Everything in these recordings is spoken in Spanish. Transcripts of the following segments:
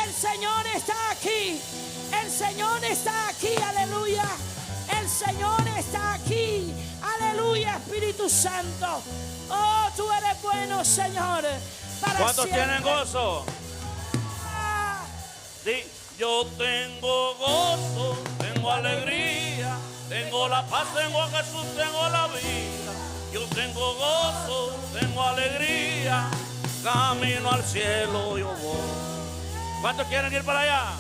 El Señor está aquí. El Señor está aquí. Aleluya. El Señor está aquí. Aleluya, Espíritu Santo. Oh, tú eres bueno, Señor. ¿Cuántos tienen gozo? Sí, yo tengo gozo, tengo alegría, tengo la paz, tengo a Jesús, tengo la vida. Yo tengo gozo, tengo alegría, camino al cielo yo voy. ¿Cuántos quieren ir para allá?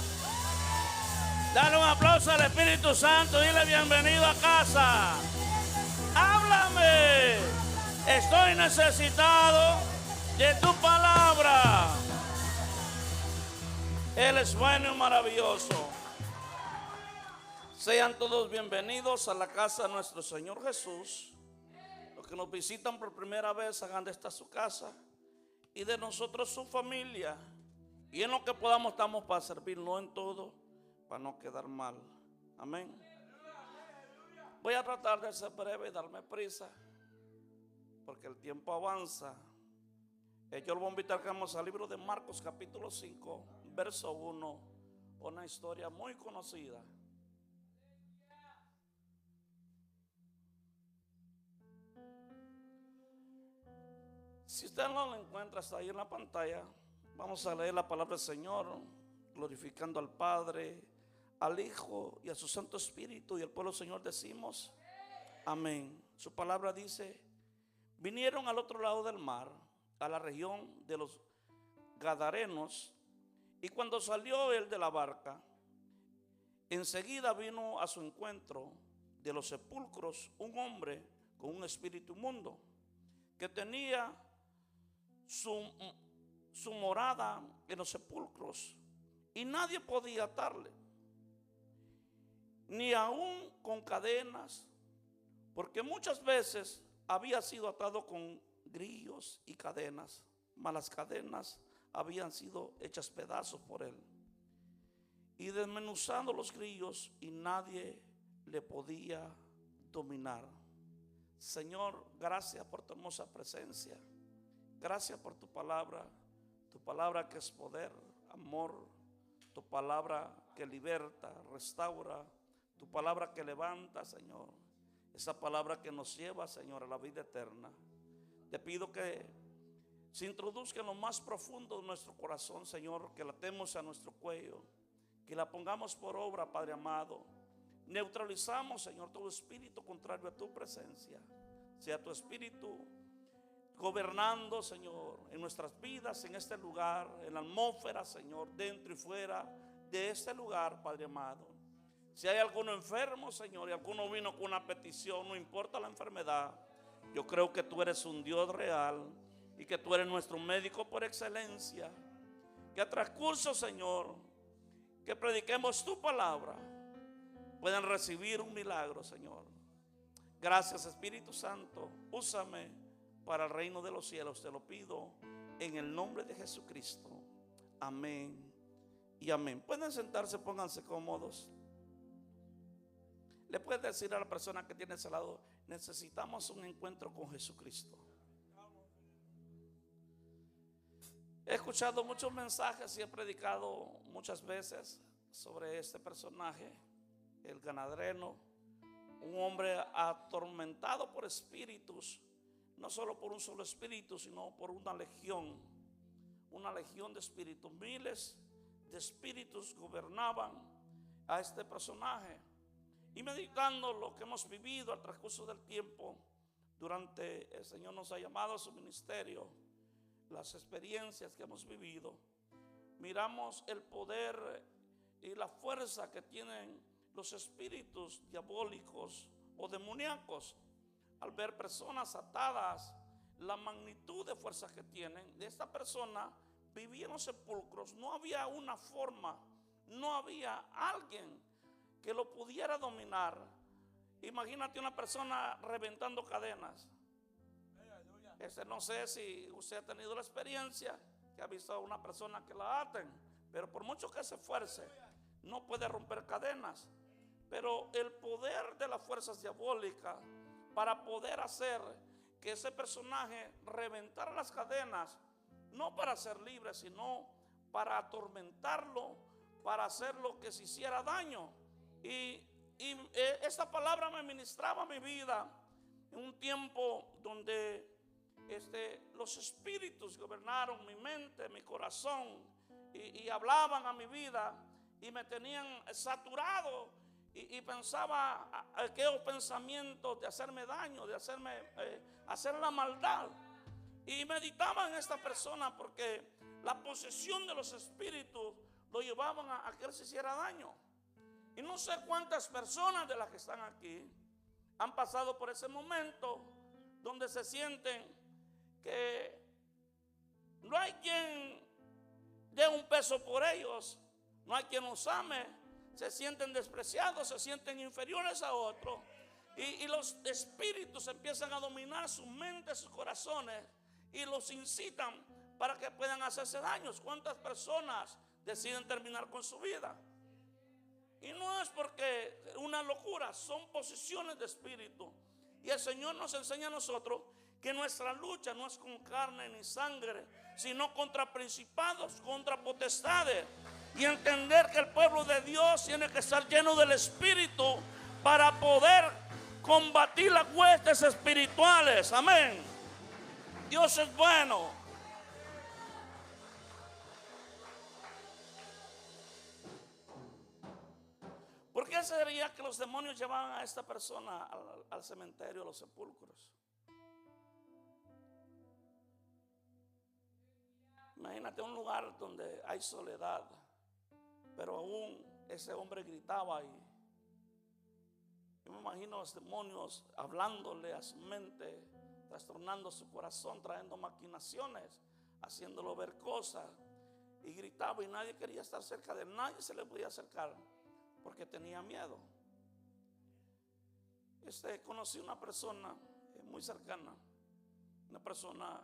Dale un aplauso al Espíritu Santo, dile bienvenido a casa. Háblame, estoy necesitado de tu palabra. Él es bueno y maravilloso. Sean todos bienvenidos a la casa de nuestro Señor Jesús. Los que nos visitan por primera vez, hagan de esta su casa y de nosotros su familia. Y en lo que podamos estamos para servirlo en todo, para no quedar mal. Amén. Voy a tratar de ser breve y darme prisa, porque el tiempo avanza. Yo lo voy a invitar que vamos al libro de Marcos capítulo 5, verso 1, una historia muy conocida. Si usted no lo encuentra, está ahí en la pantalla. Vamos a leer la palabra del Señor, glorificando al Padre, al Hijo y a su Santo Espíritu. Y el pueblo del Señor decimos amén. Su palabra dice: vinieron al otro lado del mar, a la región de los Gadarenos, y cuando salió él de la barca, enseguida vino a su encuentro de los sepulcros un hombre con un espíritu inmundo, que tenía su morada en los sepulcros, y nadie podía atarle, ni aún con cadenas, porque muchas veces había sido atado con grillos y cadenas, mas las cadenas habían sido hechas pedazos por él, y desmenuzando los grillos, y nadie le podía dominar. Señor, gracias por tu hermosa presencia. Gracias por tu palabra que es poder, amor, tu palabra que liberta, restaura, tu palabra que levanta, Señor, esa palabra que nos lleva, Señor, a la vida eterna. Te pido que se introduzca en lo más profundo de nuestro corazón, Señor, que la atemos a nuestro cuello, que la pongamos por obra, Padre amado. Neutralizamos, Señor, todo espíritu contrario a tu presencia. Sea tu espíritu gobernando, Señor, en nuestras vidas, en este lugar, en la atmósfera, Señor, dentro y fuera de este lugar, Padre amado. Si hay alguno enfermo, Señor, y alguno vino con una petición, no importa la enfermedad, yo creo que tú eres un Dios real y que tú eres nuestro médico por excelencia. Que a transcurso, Señor, que prediquemos tu palabra, puedan recibir un milagro, Señor. Gracias, Espíritu Santo. Úsame para el reino de los cielos. Te lo pido en el nombre de Jesucristo. Amén y amén. Pueden sentarse, pónganse cómodos. Le puedes decir a la persona que tiene ese lado: necesitamos un encuentro con Jesucristo. He escuchado muchos mensajes y he predicado muchas veces sobre este personaje, el Gadareno, un hombre atormentado por espíritus, no solo por un solo espíritu, sino por una legión de espíritus. Miles de espíritus gobernaban a este personaje. Y meditando lo que hemos vivido al transcurso del tiempo, durante el Señor nos ha llamado a su ministerio, las experiencias que hemos vivido, miramos el poder y la fuerza que tienen los espíritus diabólicos o demoníacos. Al ver personas atadas, la magnitud de fuerza que tienen. De esta persona vivía en los sepulcros, no había una forma, no había alguien que lo pudiera dominar. Imagínate una persona reventando cadenas. No sé si usted ha tenido la experiencia que ha visto a una persona que la aten, pero por mucho que se esfuerce, no puede romper cadenas. Pero el poder de las fuerzas diabólicas para poder hacer que ese personaje reventara las cadenas, no para ser libre, sino para atormentarlo, para hacer lo que se hiciera daño. Y esta palabra me ministraba mi vida en un tiempo donde los espíritus gobernaron mi mente, mi corazón, y hablaban a mi vida y me tenían saturado, y pensaba aquellos pensamientos de hacerme daño, de hacer la maldad. Y meditaba en esta persona porque la posesión de los espíritus lo llevaban a que él se hiciera daño. Y no sé cuántas personas de las que están aquí han pasado por ese momento donde se sienten que no hay quien dé un peso por ellos, no hay quien los ame, se sienten despreciados, se sienten inferiores a otros, y los espíritus empiezan a dominar sus mentes, sus corazones, y los incitan para que puedan hacerse daños. ¿Cuántas personas deciden terminar con su vida? Y no es porque una locura, son posiciones de espíritu. Y el Señor nos enseña a nosotros que nuestra lucha no es con carne ni sangre, sino contra principados, contra potestades. Y entender que el pueblo de Dios tiene que estar lleno del Espíritu para poder combatir las huestes espirituales. Amén. Dios es bueno. ¿Por qué sería que los demonios llevaban a esta persona al cementerio, a los sepulcros? Imagínate un lugar donde hay soledad, pero aún ese hombre gritaba, y yo me imagino a los demonios hablándole a su mente, trastornando su corazón, trayendo maquinaciones, haciéndolo ver cosas, y gritaba, y nadie quería estar cerca de él, nadie se le podía acercar porque tenía miedo. Conocí una persona muy cercana, una persona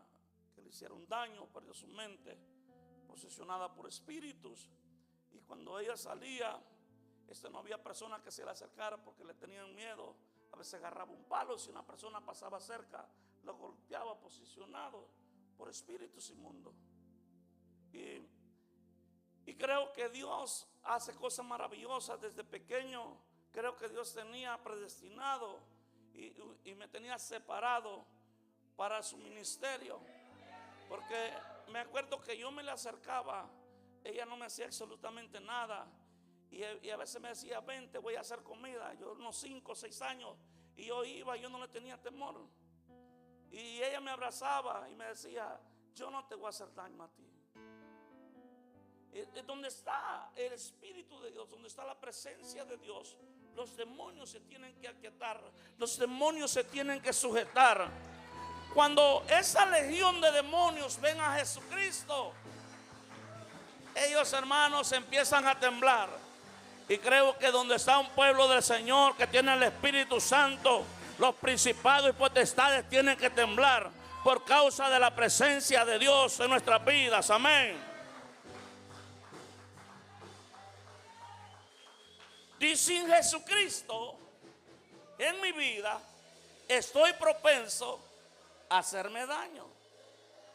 que le hicieron daño, perdió su mente, posesionada por espíritus, y cuando ella salía, no había persona que se le acercara porque le tenían miedo. A veces agarraba un palo, si una persona pasaba cerca, lo golpeaba, posicionado por espíritus inmundos. Y creo que Dios hace cosas maravillosas desde pequeño. Creo que Dios tenía predestinado y me tenía separado para su ministerio. Porque me acuerdo que yo me le acercaba, ella no me hacía absolutamente nada. Y a veces me decía, ven, te voy a hacer comida. Yo unos 5 o 6 años, y yo iba, yo no le tenía temor. Y ella me abrazaba y me decía, yo no te voy a hacer daño a ti. Donde está el Espíritu de Dios, donde está la presencia de Dios, los demonios se tienen que aquietar, los demonios se tienen que sujetar. Cuando esa legión de demonios ven a Jesucristo, ellos, hermanos, empiezan a temblar. Y creo que donde está un pueblo del Señor que tiene el Espíritu Santo, los principados y potestades tienen que temblar por causa de la presencia de Dios en nuestras vidas. Amén. Y sin Jesucristo en mi vida, estoy propenso a hacerme daño.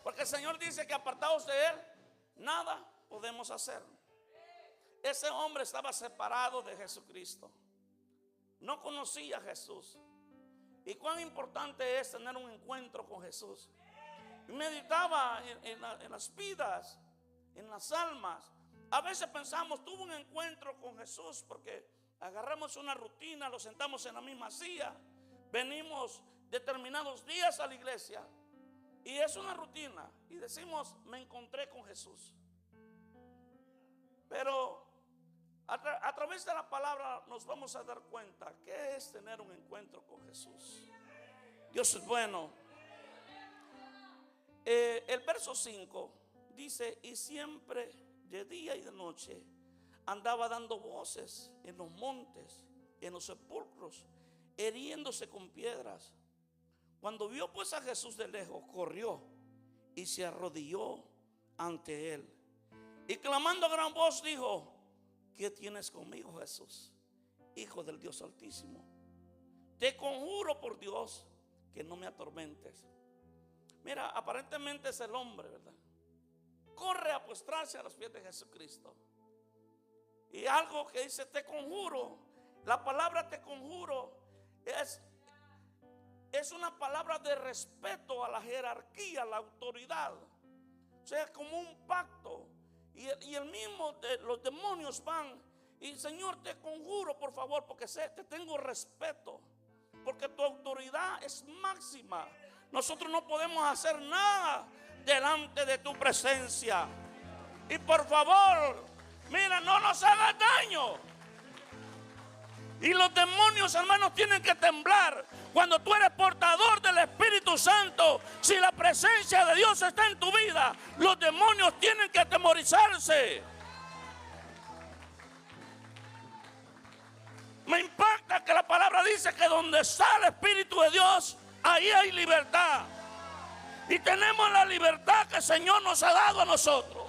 Porque el Señor dice que apartados de Él, nada podemos hacer. Ese hombre estaba separado de Jesucristo. No conocía a Jesús. Y cuán importante es tener un encuentro con Jesús. Meditaba en las vidas, en las almas. A veces pensamos, tuve un encuentro con Jesús porque agarramos una rutina, lo sentamos en la misma silla, venimos determinados días a la iglesia y es una rutina y decimos, me encontré con Jesús. Pero a través de la palabra nos vamos a dar cuenta qué es tener un encuentro con Jesús. Dios es bueno. El verso 5 dice, y siempre de día y de noche andaba dando voces en los montes, en los sepulcros, hiriéndose con piedras. Cuando vio pues a Jesús de lejos, corrió y se arrodilló ante él. Y clamando a gran voz dijo, ¿qué tienes conmigo, Jesús, Hijo del Dios Altísimo? Te conjuro por Dios que no me atormentes. Mira, aparentemente es el hombre, ¿verdad? corre a postrarse a los pies de Jesucristo. Y algo que dice te conjuro, la palabra te conjuro es una palabra de respeto a la jerarquía, a la autoridad. O sea, como un pacto. Y el mismo los demonios van y Señor, te conjuro por favor, porque te tengo respeto, porque tu autoridad es máxima. Nosotros no podemos hacer nada delante de tu presencia. Y por favor, mira, no nos hagas daño. Y los demonios, hermanos, tienen que temblar cuando tú eres portador del Espíritu Santo. Si la presencia de Dios está en tu vida, los demonios tienen que atemorizarse. Me impacta que la palabra dice que donde está el Espíritu de Dios, ahí hay libertad. Y tenemos la libertad que el Señor nos ha dado a nosotros.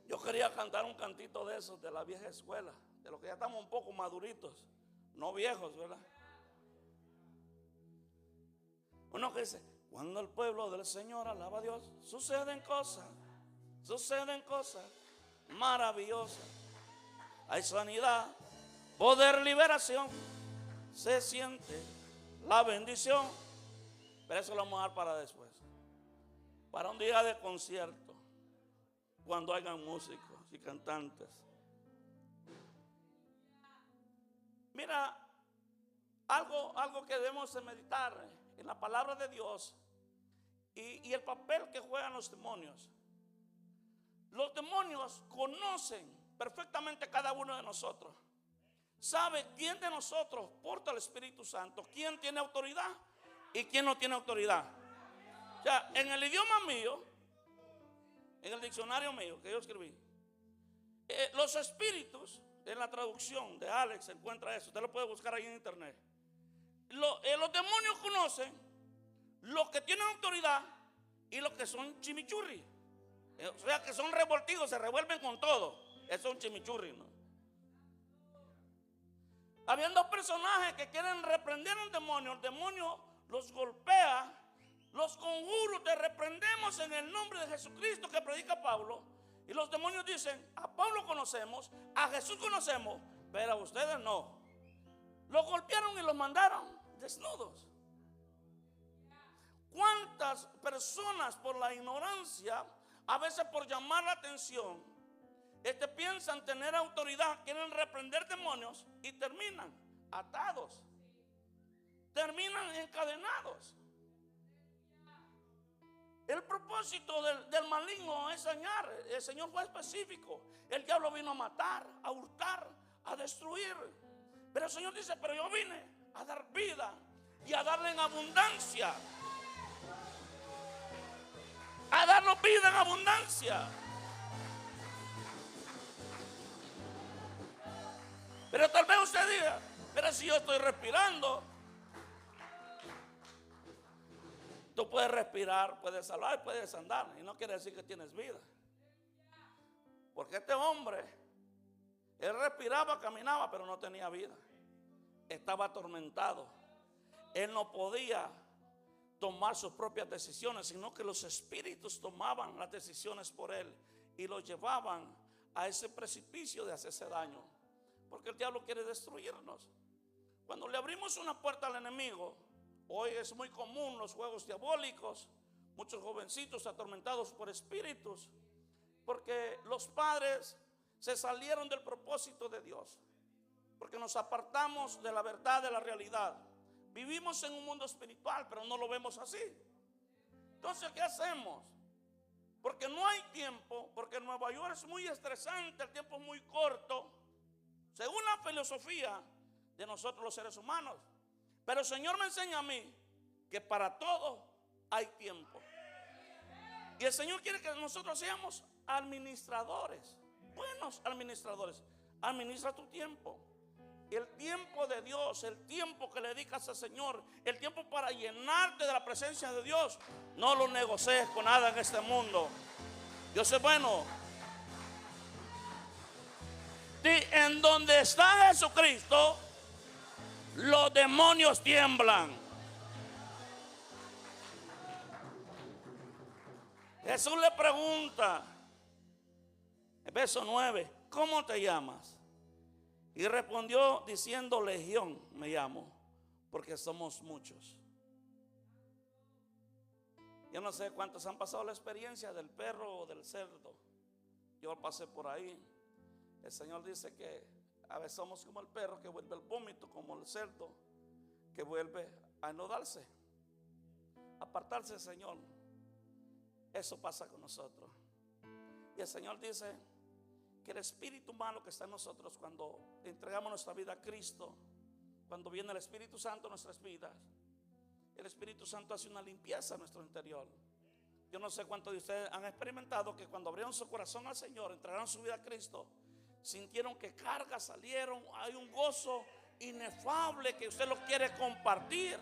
Yo quería cantar un cantito de esos de la vieja escuela, de los que ya estamos un poco maduritos, no viejos, ¿verdad? Uno que dice, cuando el pueblo del Señor alaba a Dios, suceden cosas maravillosas. Hay sanidad, poder, liberación, se siente la bendición. Pero eso lo vamos a dar para después, para un día de concierto, cuando hayan músicos y cantantes. Mira, algo que debemos de meditar en la palabra de Dios y el papel que juegan los demonios. Los demonios conocen perfectamente cada uno de nosotros. Sabe quién de nosotros porta el Espíritu Santo, quién tiene autoridad y quién no tiene autoridad. O sea, en el idioma mío, en el diccionario mío que yo escribí, los espíritus, en la traducción de Alex se encuentra eso, usted lo puede buscar ahí en internet. Los demonios conocen los que tienen autoridad y los que son chimichurri. O sea, que son revoltidos, se revuelven con todo. Eso es un chimichurri, ¿no? Habían dos personajes que quieren reprender a un demonio. El demonio los golpea, los conjuro, te reprendemos en el nombre de Jesucristo que predica Pablo. Y los demonios dicen, a Pablo conocemos, a Jesús conocemos, pero a ustedes no. Los golpearon y los mandaron desnudos. ¿Cuántas personas por la ignorancia, a veces por llamar la atención, piensan tener autoridad, quieren reprender demonios y terminan atados, terminan encadenados? El propósito del maligno es dañar. El Señor fue específico. El diablo vino a matar, a hurtar, a destruir. Pero el Señor dice, pero yo vine a dar vida y a darle en abundancia. A darnos vida en abundancia. Pero tal vez usted diga, pero si yo estoy respirando. Tú puedes respirar, puedes hablar, puedes andar, y no quiere decir que tienes vida. Porque este hombre, él respiraba, caminaba, pero no tenía vida. Estaba atormentado. Él no podía tomar sus propias decisiones, sino que los espíritus tomaban las decisiones por él y lo llevaban a ese precipicio de hacerse daño. Porque el diablo quiere destruirnos. Cuando le abrimos una puerta al enemigo, hoy es muy común los juegos diabólicos, muchos jovencitos atormentados por espíritus, porque los padres se salieron del propósito de Dios, porque nos apartamos de la verdad, de la realidad. Vivimos en un mundo espiritual, pero no lo vemos así. Entonces, ¿qué hacemos? Porque no hay tiempo, porque en Nueva York es muy estresante, el tiempo es muy corto, según la filosofía de nosotros los seres humanos. Pero el Señor me enseña a mí que para todo hay tiempo. Y el Señor quiere que nosotros seamos administradores, buenos administradores. Administra tu tiempo. El tiempo de Dios, el tiempo que le dedicas al Señor, el tiempo para llenarte de la presencia de Dios, no lo negocies con nada en este mundo. Dios es bueno. Y en donde está Jesucristo, los demonios tiemblan. Jesús le pregunta, el verso 9, ¿cómo te llamas? Y respondió diciendo, Legión me llamo, porque somos muchos. Yo no sé cuántos han pasado la experiencia del perro o del cerdo. Yo pasé por ahí. El Señor dice que a veces somos como el perro que vuelve al vómito, como el cerdo que vuelve a enodarse, apartarse del Señor. Eso pasa con nosotros. Y el Señor dice que el espíritu humano que está en nosotros, cuando entregamos nuestra vida a Cristo, cuando viene el Espíritu Santo en nuestras vidas, el Espíritu Santo hace una limpieza en nuestro interior. Yo no sé cuántos de ustedes han experimentado que cuando abrieron su corazón al Señor, entregaron su vida a Cristo, sintieron que cargas salieron, hay un gozo inefable que usted lo quiere compartir,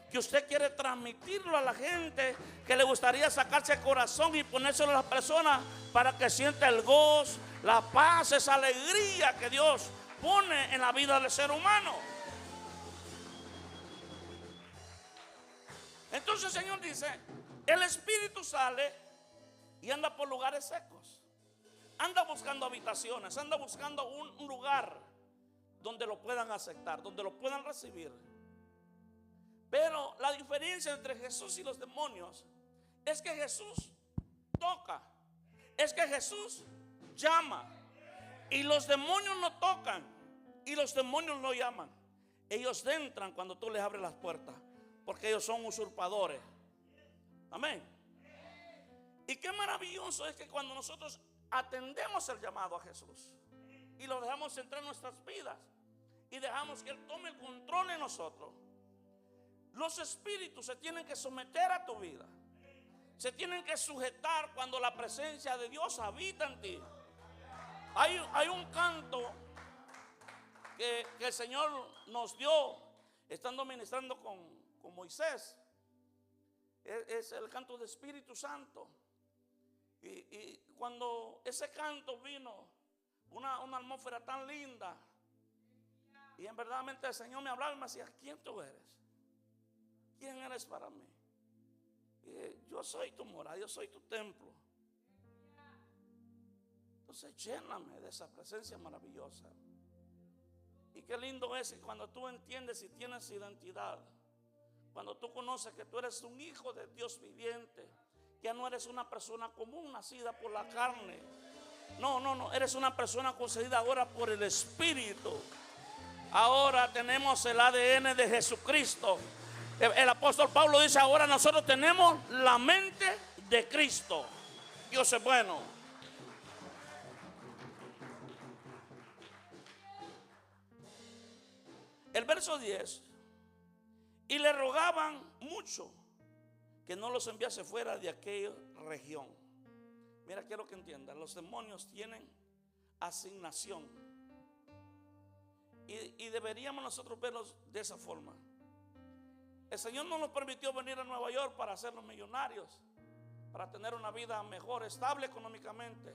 que usted quiere transmitirlo a la gente, que le gustaría sacarse el corazón y ponérselo a las personas para que sienta el gozo, la paz, esa alegría que Dios pone en la vida del ser humano. Entonces el Señor dice, el espíritu sale y anda por lugares secos, anda buscando habitaciones, anda buscando un lugar donde lo puedan aceptar, donde lo puedan recibir. Pero la diferencia entre Jesús y los demonios es que Jesús toca, es que Jesús llama, y los demonios no tocan y los demonios no llaman. Ellos entran cuando tú les abres las puertas, porque ellos son usurpadores. Amén. Y qué maravilloso es que cuando nosotros atendemos el llamado a Jesús y lo dejamos entrar en nuestras vidas y dejamos que Él tome el control de nosotros, los espíritus se tienen que someter a tu vida, se tienen que sujetar cuando la presencia de Dios habita en ti. Hay un canto que el Señor nos dio estando ministrando con Moisés. Es el canto del Espíritu Santo. Y cuando ese canto vino, una atmósfera tan linda, y en verdad el Señor me hablaba y me decía, ¿quién tú eres? ¿Quién eres para mí? Y yo soy tu morada, yo soy tu templo. Entonces lléname de esa presencia maravillosa. Y qué lindo es que cuando tú entiendes y tienes identidad, cuando tú conoces que tú eres un hijo de Dios viviente, ya no eres una persona común nacida por la carne. No, eres una persona concedida ahora por el Espíritu. Ahora tenemos el ADN de Jesucristo. El apóstol Pablo dice, ahora nosotros tenemos la mente de Cristo. Dios es bueno. El verso 10, y le rogaban mucho que no los enviase fuera de aquella región. Mira, quiero que entiendan, los demonios tienen asignación y deberíamos nosotros verlos de esa forma. El Señor no nos permitió venir a Nueva York para hacernos millonarios, para tener una vida mejor, estable económicamente.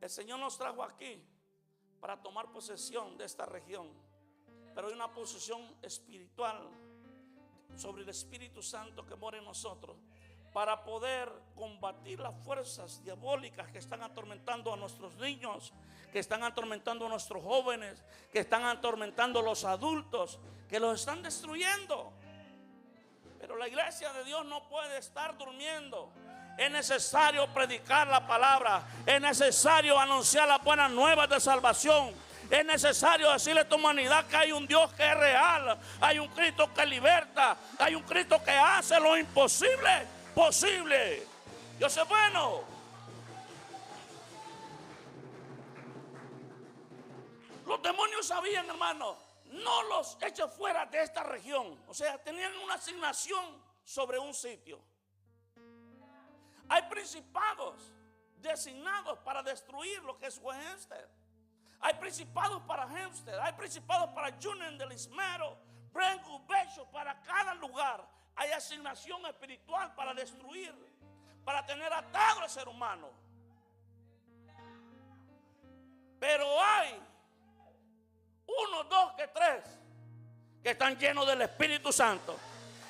El Señor nos trajo aquí para tomar posesión de esta región, pero hay una posesión espiritual sobre el Espíritu Santo que mora en nosotros, para poder combatir las fuerzas diabólicas que están atormentando a nuestros niños, que están atormentando a nuestros jóvenes, que están atormentando a los adultos, que los están destruyendo. Pero la iglesia de Dios no puede estar durmiendo. Es necesario predicar la palabra, es necesario anunciar las buenas nuevas de salvación. Es necesario decirle a tu humanidad que hay un Dios que es real, hay un Cristo que liberta, hay un Cristo que hace lo imposible posible. Dios es bueno. Los demonios sabían, hermano, no los eches fuera de esta región. O sea, tenían una asignación sobre un sitio. Hay principados designados para destruir lo que es Westchester. Hay principados para Hempstead, hay principados para Union del Ismero, Brentwood, Bishop, para cada lugar. Hay asignación espiritual para destruir, para tener atado al ser humano. Pero hay 1, 2, que 3 que están llenos del Espíritu Santo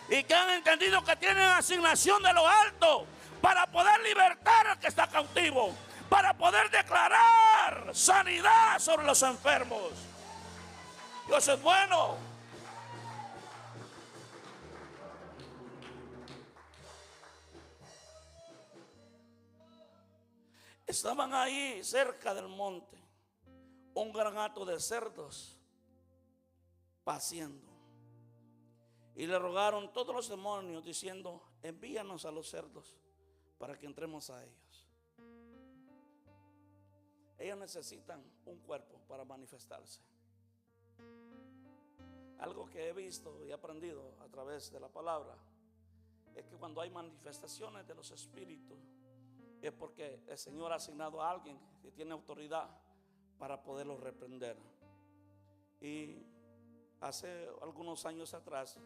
y que han entendido que tienen asignación de lo alto para poder libertar al que está cautivo, para poder declarar sanidad sobre los enfermos. Dios es bueno. Estaban ahí cerca del monte un gran hato de cerdos paciendo. Y le rogaron todos los demonios diciendo: envíanos a los cerdos para que entremos a ellos. Ellos necesitan un cuerpo para manifestarse. Algo que he visto y aprendido a través de la palabra es que cuando hay manifestaciones de los espíritus es porque el Señor ha asignado a alguien que tiene autoridad para poderlos reprender. Y hace algunos años atrás,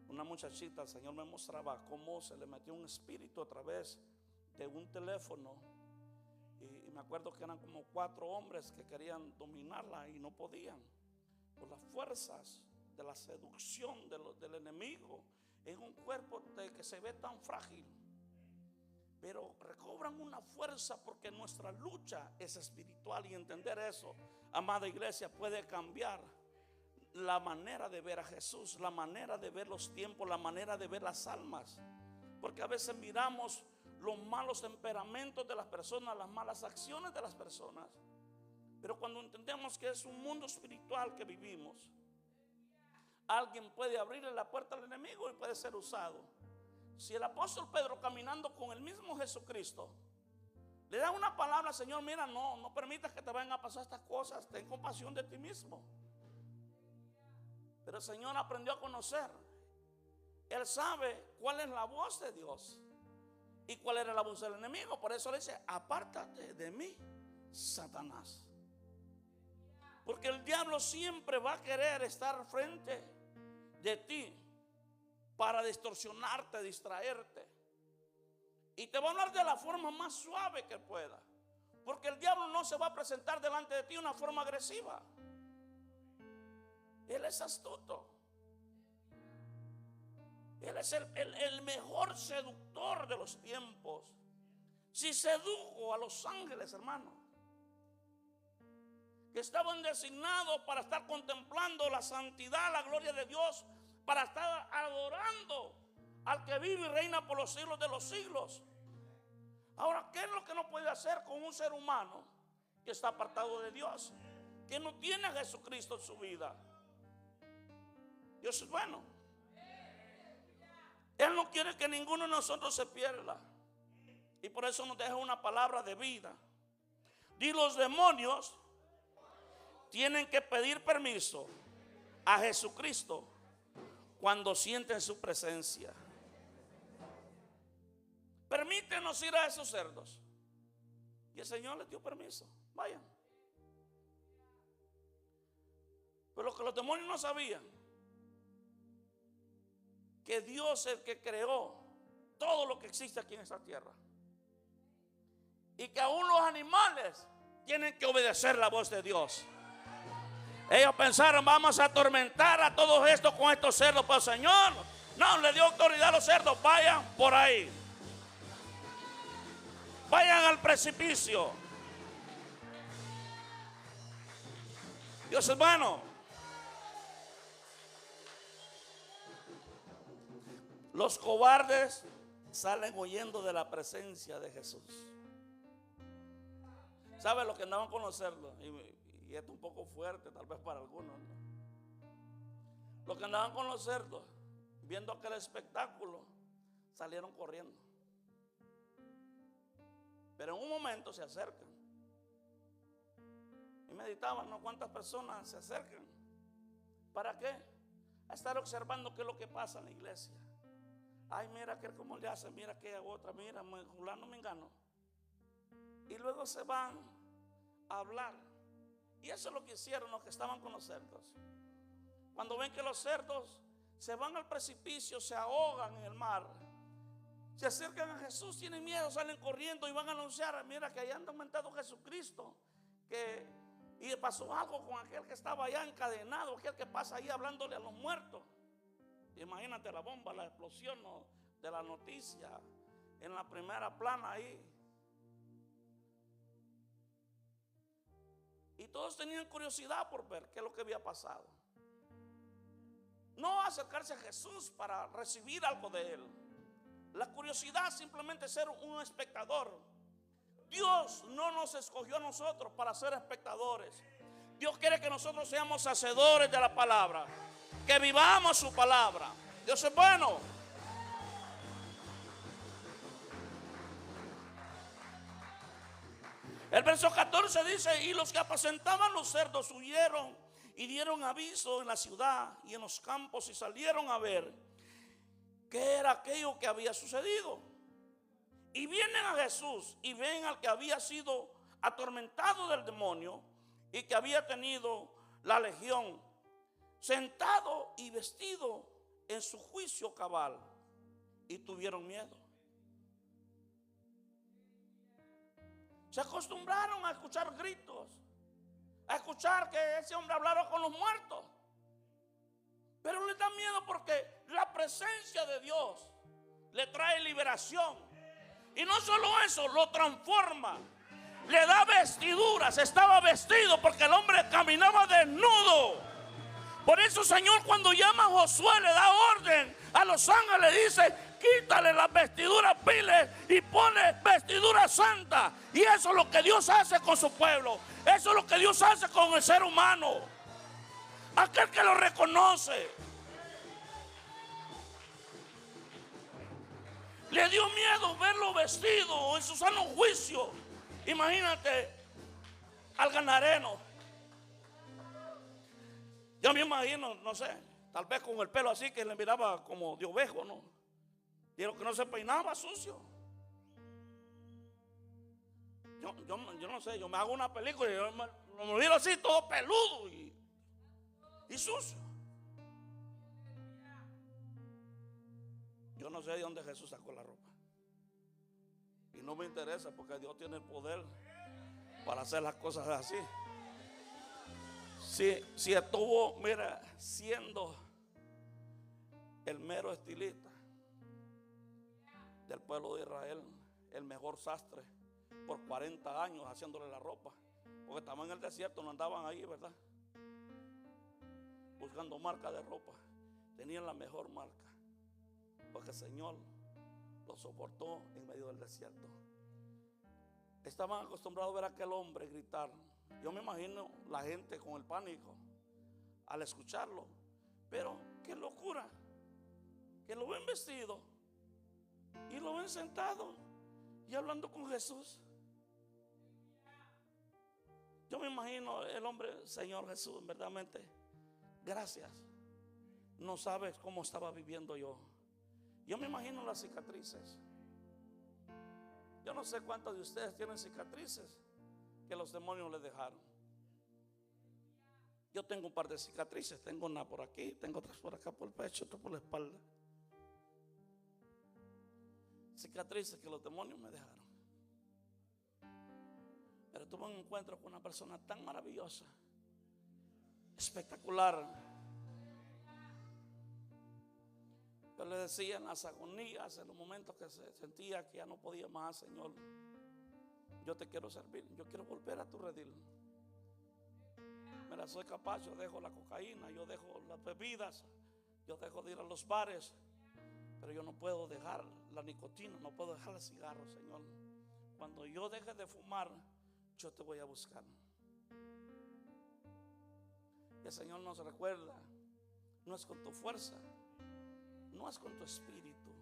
una muchachita, el Señor me mostraba cómo se le metió un espíritu a través de un teléfono. Y me acuerdo que eran como 4 hombres que querían dominarla y no podían, por las fuerzas de la seducción del enemigo en un cuerpo que se ve tan frágil. Pero recobran una fuerza porque nuestra lucha es espiritual, y entender eso, amada iglesia, puede cambiar la manera de ver a Jesús, la manera de ver los tiempos, la manera de ver las almas. Porque a veces miramos los malos temperamentos de las personas, las malas acciones de las personas. Pero cuando entendemos que es un mundo espiritual que vivimos, alguien puede abrirle la puerta al enemigo y puede ser usado. Si el apóstol Pedro, caminando con el mismo Jesucristo, le da una palabra: Señor, mira, no permitas que te vayan a pasar estas cosas, ten compasión de ti mismo. Pero el Señor aprendió a conocer. Él sabe cuál es la voz de Dios y cuál era la voz del enemigo. Por eso le dice: apártate de mí, Satanás. Porque el diablo siempre va a querer estar frente de ti para distorsionarte, distraerte. Y te va a hablar de la forma más suave que pueda. Porque el diablo no se va a presentar delante de ti de una forma agresiva. Él es astuto. Él es el mejor seductor de los tiempos. Si sedujo a los ángeles, hermano, que estaban designados para estar contemplando la santidad, la gloria de Dios, para estar adorando al que vive y reina por los siglos de los siglos. Ahora, ¿qué es lo que no puede hacer con un ser humano que está apartado de Dios, que no tiene a Jesucristo en su vida? Dios es bueno. Él no quiere que ninguno de nosotros se pierda, y por eso nos deja una palabra de vida. Y los demonios tienen que pedir permiso a Jesucristo cuando sienten su presencia. Permítenos ir a esos cerdos. Y el Señor les dio permiso. Vayan. Pero lo que los demonios no sabían, que Dios es el que creó todo lo que existe aquí en esta tierra, y que aún los animales tienen que obedecer la voz de Dios. Ellos pensaron: vamos a atormentar a todos estos con estos cerdos. Pero el Señor no le dio autoridad a los cerdos. Vayan por ahí, vayan al precipicio. Dios es bueno. Los cobardes salen huyendo de la presencia de Jesús. ¿Sabe lo que andaban con los cerdos? Y esto es un poco fuerte tal vez para algunos, ¿no? Los que andaban con los cerdos, viendo aquel espectáculo, salieron corriendo. Pero en un momento se acercan y meditaban, ¿no? ¿Cuántas personas se acercan? ¿Para qué? A estar observando qué es lo que pasa en la iglesia. Ay, mira que cómo le hace, mira que otra, mira, fulano me enganó. Y luego se van a hablar. Y eso es lo que hicieron los que estaban con los cerdos. Cuando ven que los cerdos se van al precipicio, se ahogan en el mar, se acercan a Jesús, tienen miedo, salen corriendo y van a anunciar: mira que ahí anda aumentado Jesucristo, que Y pasó algo con aquel que estaba allá encadenado, aquel que pasa ahí hablándole a los muertos. Imagínate la bomba, la explosión de la noticia en la primera plana ahí. Y todos tenían curiosidad por ver qué es lo que había pasado. No acercarse a Jesús para recibir algo de Él. La curiosidad simplemente ser un espectador. Dios no nos escogió a nosotros para ser espectadores. Dios quiere que nosotros seamos hacedores de la palabra, que vivamos su palabra. Dios es bueno. El verso 14 dice: y los que apacentaban los cerdos huyeron y dieron aviso en la ciudad y en los campos y salieron a ver qué era aquello que había sucedido. Y vienen a Jesús y ven al que había sido atormentado del demonio y que había tenido la legión, sentado y vestido en su juicio cabal, y tuvieron miedo. Se acostumbraron a escuchar gritos, a escuchar que ese hombre hablara con los muertos, pero le da miedo porque la presencia de Dios le trae liberación. Y no solo eso, lo transforma, le da vestiduras. Estaba vestido porque el hombre caminaba desnudo. Por eso el Señor, cuando llama a Josué, le da orden a los ángeles, dice: quítale las vestiduras viles y pone vestiduras santas. Y eso es lo que Dios hace con su pueblo. Eso es lo que Dios hace con el ser humano, aquel que lo reconoce. Le dio miedo verlo vestido en su sano juicio. Imagínate al ganareno. Yo me imagino, no sé, tal vez con el pelo así que le miraba como de ovejo, ¿no? Y lo que no se peinaba sucio. Yo no sé, yo me hago una película y yo me miro así todo peludo y sucio. Yo no sé de dónde Jesús sacó la ropa. Y no me interesa porque Dios tiene el poder para hacer las cosas así. Si estuvo, mira, siendo el mero estilista del pueblo de Israel, el mejor sastre, por 40 años haciéndole la ropa, porque estaban en el desierto, no andaban ahí, ¿verdad? Buscando marca de ropa. Tenían la mejor marca, porque el Señor lo soportó en medio del desierto. Estaban acostumbrados a ver a aquel hombre gritar. Yo me imagino la gente con el pánico al escucharlo. Pero qué locura, que lo ven vestido y lo ven sentado y hablando con Jesús. Yo me imagino el hombre: Señor Jesús, verdaderamente, gracias. No sabes cómo estaba viviendo yo. Yo me imagino las cicatrices. Yo no sé cuántos de ustedes tienen cicatrices que los demonios les dejaron. Yo tengo un par de cicatrices. Tengo una por aquí, tengo otras por acá por el pecho, otra por la espalda. Cicatrices que los demonios me dejaron. Pero tuve un encuentro con una persona tan maravillosa, espectacular. Yo le decía en las agonías, en los momentos que se sentía que ya no podía más: Señor, yo te quiero servir, yo quiero volver a tu redil. Mira, soy capaz, yo dejo la cocaína, yo dejo las bebidas, yo dejo de ir a los bares, pero yo no puedo dejar la nicotina, no puedo dejar el cigarro, Señor. Cuando yo deje de fumar, yo te voy a buscar. Y el Señor nos recuerda: no es con tu fuerza, no es con tu espíritu.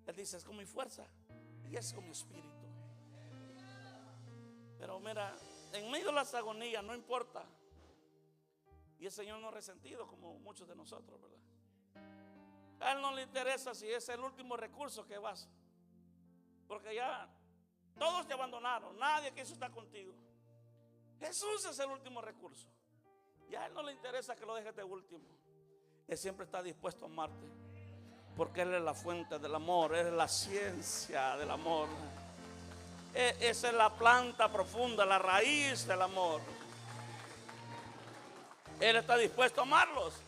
Él dice: es con mi fuerza y es con mi espíritu. Pero mira, en medio de las agonías no importa. Y el Señor no es resentido como muchos de nosotros, ¿verdad? A Él no le interesa si es el último recurso que vas, porque ya todos te abandonaron, nadie quiso estar contigo. Jesús es el último recurso. Ya a Él no le interesa que lo dejes de último. Él siempre está dispuesto a amarte, porque Él es la fuente del amor, Él es la ciencia del amor. Esa es la planta profunda, la raíz del amor. Él está dispuesto a amarlos.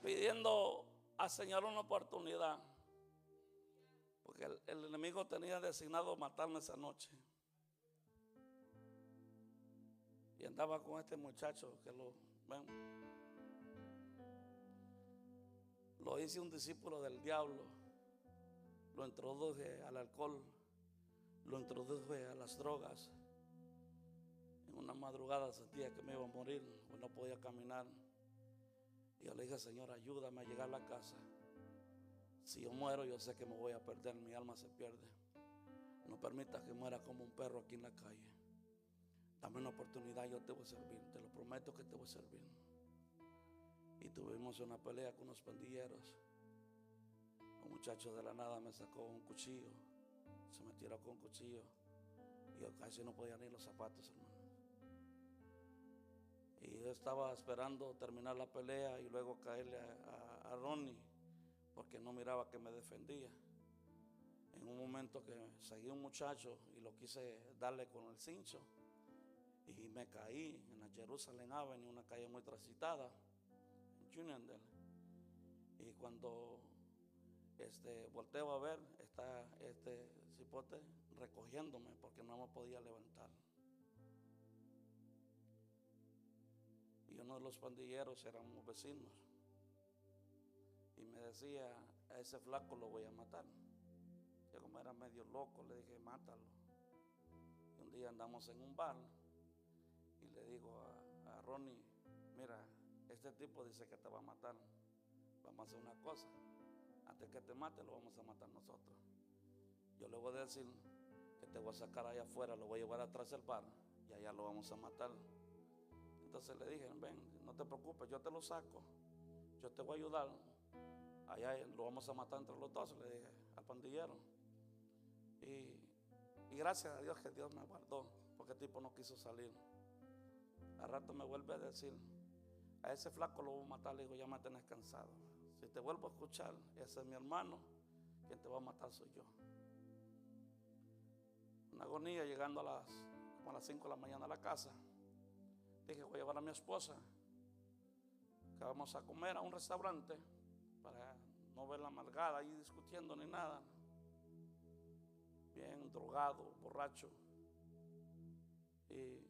Pidiendo al Señor una oportunidad, porque el enemigo tenía designado matarme esa noche. Y andaba con este muchacho que lo hice un discípulo del diablo. Lo introduje al alcohol, lo introduje a las drogas. En una madrugada sentía que me iba a morir, pues no podía caminar. Y yo le dije: Señor, ayúdame a llegar a la casa. Si yo muero, yo sé que me voy a perder, mi alma se pierde. No permitas que muera como un perro aquí en la calle. Dame una oportunidad, yo te voy a servir, te lo prometo que te voy a servir. Y tuvimos una pelea con unos pandilleros. Un muchacho de la nada me sacó un cuchillo, se me tiró con un cuchillo y yo casi no podía ni los zapatos, hermano. Y yo estaba esperando terminar la pelea y luego caerle a Ronnie, porque no miraba que me defendía. En un momento que seguí un muchacho y lo quise darle con el cincho y me caí en la Jerusalem Avenue, una calle muy transitada, en Uniondale. Y cuando volteo a ver, está este cipote recogiéndome porque no me podía levantar. Y uno de los pandilleros éramos vecinos y me decía: a ese flaco lo voy a matar. Yo, como era medio loco, le dije: mátalo. Y un día andamos en un bar y le digo a Ronnie: mira, este tipo dice que te va a matar. Vamos a hacer una cosa: antes que te mate, lo vamos a matar nosotros. Yo le voy a decir que te voy a sacar allá afuera, lo voy a llevar atrás del bar y allá lo vamos a matar. Entonces le dije: ven, no te preocupes, yo te lo saco, yo te voy a ayudar. Allá lo vamos a matar entre los dos, le dije al pandillero. Y gracias a Dios que Dios me guardó, porque el tipo no quiso salir. Al rato me vuelve a decir: a ese flaco lo voy a matar. Le digo: ya me tenés cansado. Si te vuelvo a escuchar, ese es mi hermano, quien te va a matar soy yo. Una agonía, llegando como a las 5 de la mañana a la casa. Dije: voy a llevar a mi esposa, que vamos a comer a un restaurante, para no verla amargada ahí discutiendo ni nada. Bien drogado, borracho. Y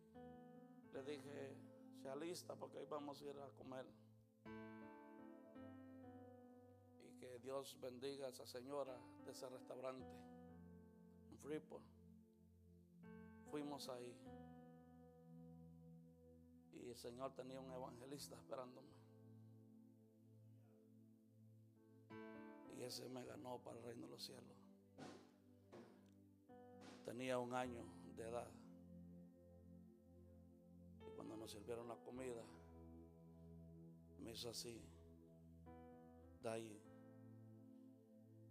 le dije: sea lista porque ahí vamos a ir a comer. Y que Dios bendiga a esa señora de ese restaurante en Freeport. Fuimos ahí y el Señor tenía un evangelista esperándome. Y ese me ganó para el reino de los cielos. Tenía 1 año de edad. Y cuando nos sirvieron la comida, me hizo así, de ahí.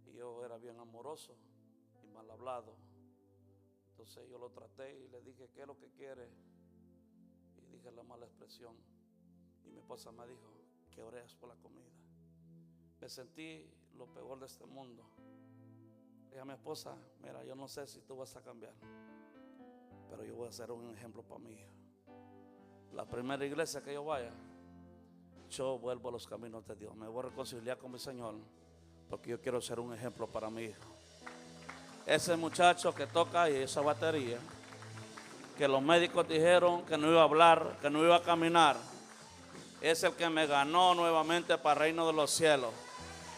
Y yo era bien amoroso y mal hablado. Entonces yo lo traté y le dije: ¿qué es lo que quiere? Y dije la mala expresión. Y mi esposa me dijo: que ores por la comida. Me sentí lo peor de este mundo. Le dije a mi esposa: mira, yo no sé si tú vas a cambiar, pero yo voy a ser un ejemplo para mi hijo. La primera iglesia que yo vaya, yo vuelvo a los caminos de Dios. Me voy a reconciliar con mi Señor, porque yo quiero ser un ejemplo para mi hijo. Ese muchacho que toca ahí esa batería, que los médicos dijeron que no iba a hablar, que no iba a caminar, es el que me ganó nuevamente para el reino de los cielos.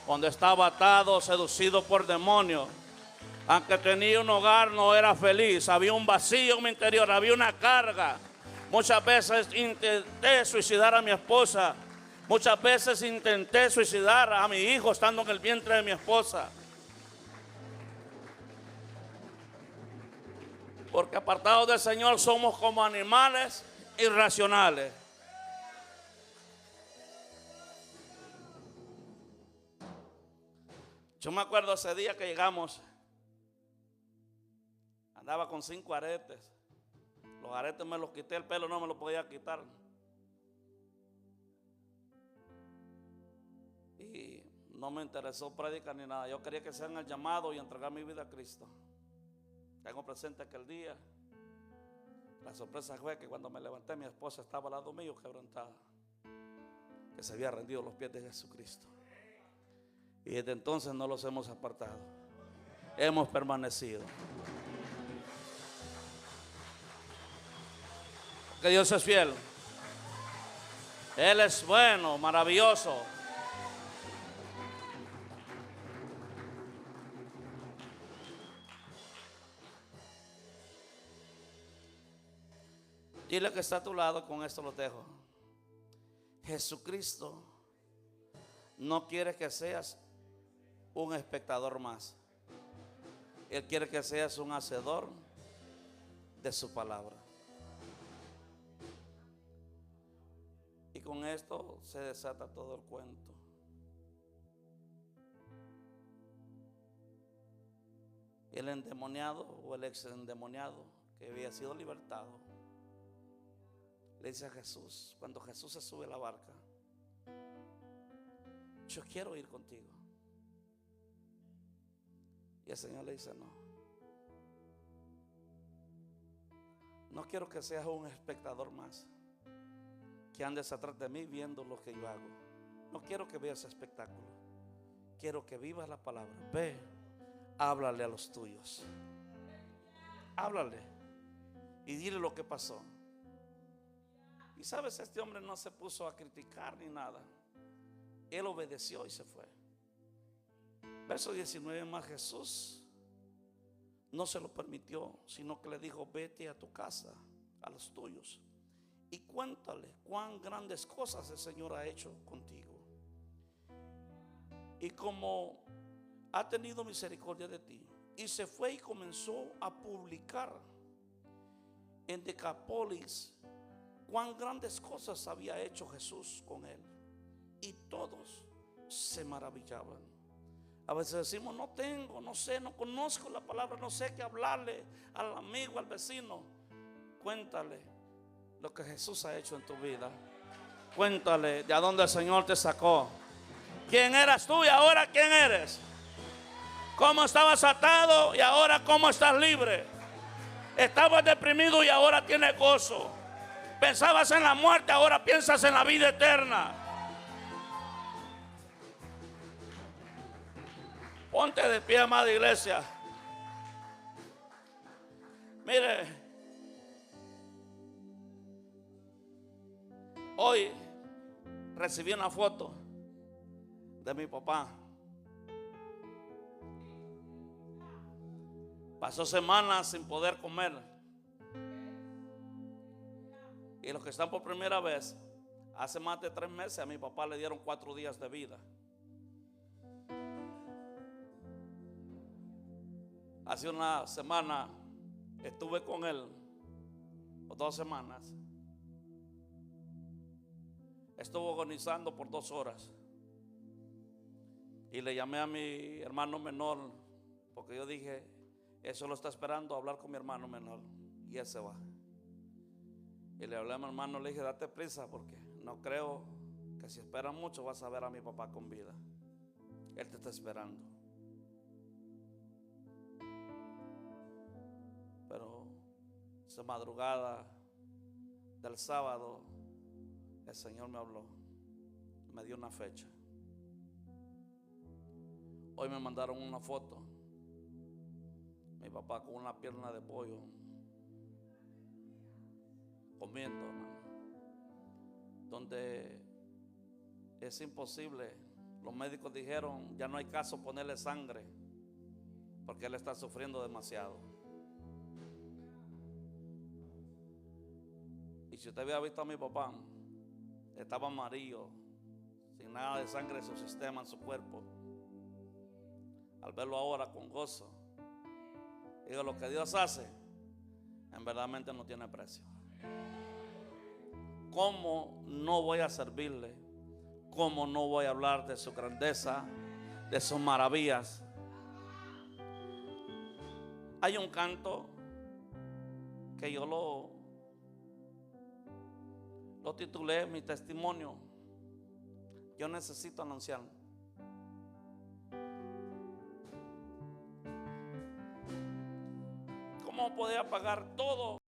Cuando estaba atado, seducido por demonios, aunque tenía un hogar, no era feliz. Había un vacío en mi interior, había una carga. Muchas veces intenté suicidar a mi esposa. Muchas veces intenté suicidar a mi hijo estando en el vientre de mi esposa. Porque apartados del Señor somos como animales irracionales. Yo me acuerdo ese día que llegamos, andaba con 5 aretes. Los aretes me los quité, el pelo no me lo podía quitar. Y no me interesó predicar ni nada. Yo quería que sean el llamado y entregar mi vida a Cristo. Tengo presente aquel día. La sorpresa fue que cuando me levanté, mi esposa estaba al lado mío quebrantada, que se había rendido a los pies de Jesucristo. Y desde entonces no los hemos apartado. Hemos permanecido. Que Dios es fiel. Él es bueno, maravilloso. Dile que está a tu lado, con esto lo dejo. Jesucristo no quiere que seas un espectador más. Él quiere que seas un hacedor de su palabra. Y con esto se desata todo el cuento. El endemoniado o el ex endemoniado que había sido libertado le dice a Jesús, cuando Jesús se sube a la barca: yo quiero ir contigo. Y el Señor le dice: no quiero que seas un espectador más, que andes atrás de mí viendo lo que yo hago. No quiero que veas espectáculo, quiero que vivas la palabra. Ve, háblale a los tuyos, háblale y dile lo que pasó. Y sabes, este hombre no se puso a criticar ni nada. Él obedeció y se fue. Verso 19 más, Jesús no se lo permitió, sino que le dijo: vete a tu casa, a los tuyos, y cuéntale cuán grandes cosas el Señor ha hecho contigo, y cómo ha tenido misericordia de ti. Y se fue y comenzó a publicar en Decápolis cuán grandes cosas había hecho Jesús con él, y todos se maravillaban. A veces decimos: no tengo, no sé, no conozco la palabra, no sé qué hablarle al amigo, al vecino. Cuéntale lo que Jesús ha hecho en tu vida. Cuéntale de a dónde el Señor te sacó. ¿Quién eras tú y ahora quién eres? ¿Cómo estabas atado y ahora cómo estás libre? Estabas deprimido y ahora tienes gozo. Pensabas en la muerte, ahora piensas en la vida eterna. Ponte de pie, amada iglesia. Mire, hoy recibí una foto de mi papá. Pasó semanas sin poder comer. Y los que están por primera vez, hace más de 3 meses a mi papá le dieron 4 días de vida. Hace una semana estuve con él, o 2 semanas. Estuvo agonizando por 2 horas. Y le llamé a mi hermano menor, porque yo dije: eso lo está esperando hablar con mi hermano menor. Y él se va. Y le hablé a mi hermano, le dije: date prisa, porque no creo que si esperas mucho vas a ver a mi papá con vida. Él te está esperando. Pero esa madrugada del sábado el Señor me habló, me dio una fecha. Hoy me mandaron una foto, mi papá con una pierna de pollo comiendo, hermano, donde es imposible. Los médicos dijeron: ya no hay caso ponerle sangre, porque él está sufriendo demasiado. Y si usted hubiera visto a mi papá, estaba amarillo, sin nada de sangre en su sistema, en su cuerpo. Al verlo ahora con gozo, digo: lo que Dios hace en verdaderamente no tiene precio. ¿Cómo no voy a servirle? ¿Cómo no voy a hablar de su grandeza, de sus maravillas? Hay un canto que yo lo titulé Mi testimonio. Yo necesito anunciar vamos a poder apagar todo